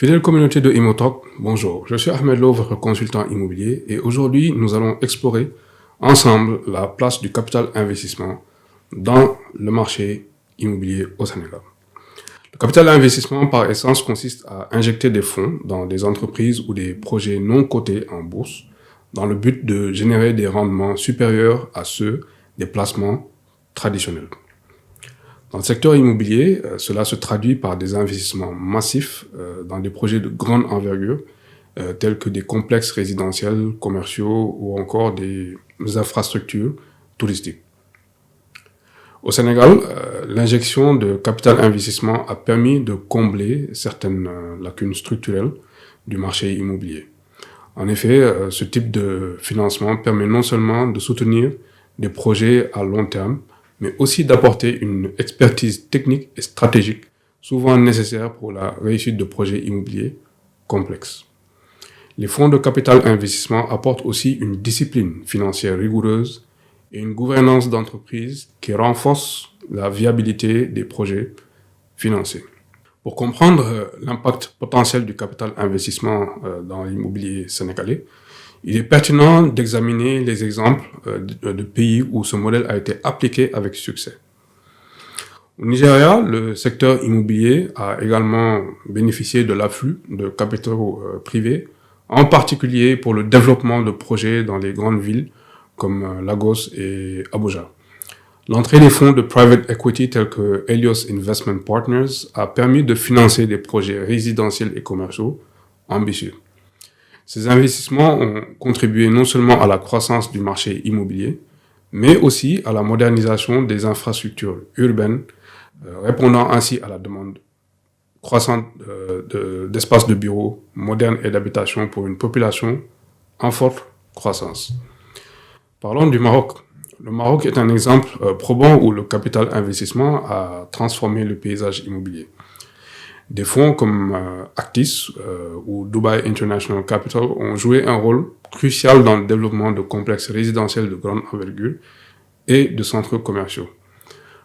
Fidèle communauté de Imotalk, bonjour, je suis Ahmed Lo, votre consultant immobilier, et aujourd'hui nous allons explorer ensemble la place du capital investissement dans le marché immobilier au Sénégal. Le capital investissement par essence consiste à injecter des fonds dans des entreprises ou des projets non cotés en bourse dans le but de générer des rendements supérieurs à ceux des placements traditionnels. Dans le secteur immobilier, cela se traduit par des investissements massifs dans des projets de grande envergure, tels que des complexes résidentiels, commerciaux ou encore des infrastructures touristiques. Au Sénégal, l'injection de capital investissement a permis de combler certaines lacunes structurelles du marché immobilier. En effet, ce type de financement permet non seulement de soutenir des projets à long terme, mais aussi d'apporter une expertise technique et stratégique souvent nécessaire pour la réussite de projets immobiliers complexes. Les fonds de capital investissement apportent aussi une discipline financière rigoureuse et une gouvernance d'entreprise qui renforce la viabilité des projets financés. Pour comprendre l'impact potentiel du capital investissement dans l'immobilier sénégalais, il est pertinent d'examiner les exemples de pays où ce modèle a été appliqué avec succès. Au Nigeria, le secteur immobilier a également bénéficié de l'afflux de capitaux privés, en particulier pour le développement de projets dans les grandes villes comme Lagos et Abuja. L'entrée des fonds de private equity tels que Helios Investment Partners a permis de financer des projets résidentiels et commerciaux ambitieux. Ces investissements ont contribué non seulement à la croissance du marché immobilier, mais aussi à la modernisation des infrastructures urbaines, répondant ainsi à la demande croissante d'espaces de bureaux modernes et d'habitation pour une population en forte croissance. Parlons du Maroc. Le Maroc est un exemple probant où le capital investissement a transformé le paysage immobilier. Des fonds comme Actis ou Dubai International Capital ont joué un rôle crucial dans le développement de complexes résidentiels de grande envergure et de centres commerciaux.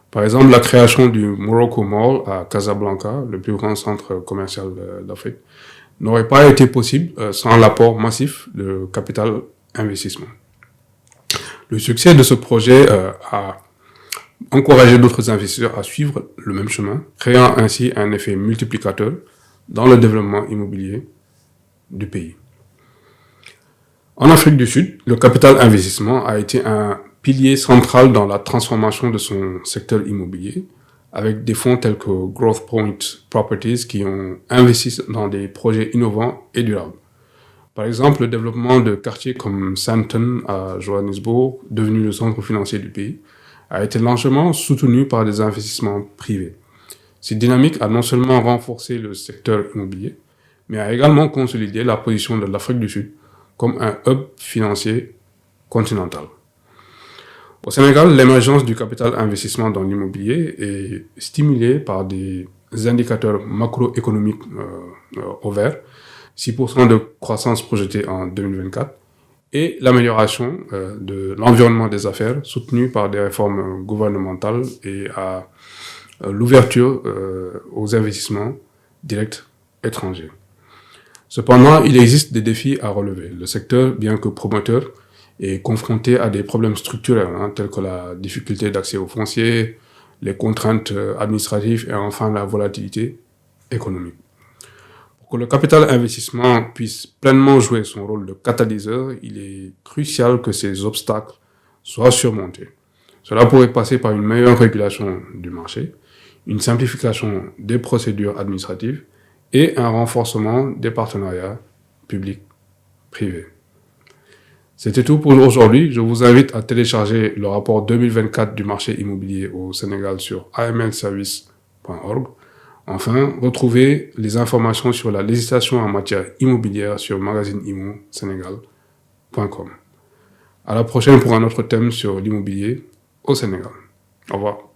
Par exemple, la création du Morocco Mall à Casablanca, le plus grand centre commercial d'Afrique, n'aurait pas été possible sans l'apport massif de capital investissement. Le succès de ce projet a encouragé d'autres investisseurs à suivre le même chemin, créant ainsi un effet multiplicateur dans le développement immobilier du pays. En Afrique du Sud, le capital investissement a été un pilier central dans la transformation de son secteur immobilier, avec des fonds tels que Growth Point Properties qui ont investi dans des projets innovants et durables. Par exemple, le développement de quartiers comme Sandton à Johannesburg, devenu le centre financier du pays, a été largement soutenu par des investissements privés. Cette dynamique a non seulement renforcé le secteur immobilier, mais a également consolidé la position de l'Afrique du Sud comme un hub financier continental. Au Sénégal, l'émergence du capital investissement dans l'immobilier est stimulée par des indicateurs macroéconomiques au vert, 6% de croissance projetée en 2024, et l'amélioration de l'environnement des affaires soutenue par des réformes gouvernementales et à l'ouverture aux investissements directs étrangers. Cependant, il existe des défis à relever. Le secteur, bien que promoteur, est confronté à des problèmes structurels, tels que la difficulté d'accès aux fonciers, les contraintes administratives et enfin la volatilité économique. Pour que le capital investissement puisse pleinement jouer son rôle de catalyseur, il est crucial que ces obstacles soient surmontés. Cela pourrait passer par une meilleure régulation du marché, une simplification des procédures administratives et un renforcement des partenariats publics-privés. C'était tout pour aujourd'hui. Je vous invite à télécharger le rapport 2024 du marché immobilier au Sénégal sur amlservice.org. Enfin, retrouvez les informations sur la législation en matière immobilière sur magazineimmosenegal.com. À la prochaine pour un autre thème sur l'immobilier au Sénégal. Au revoir.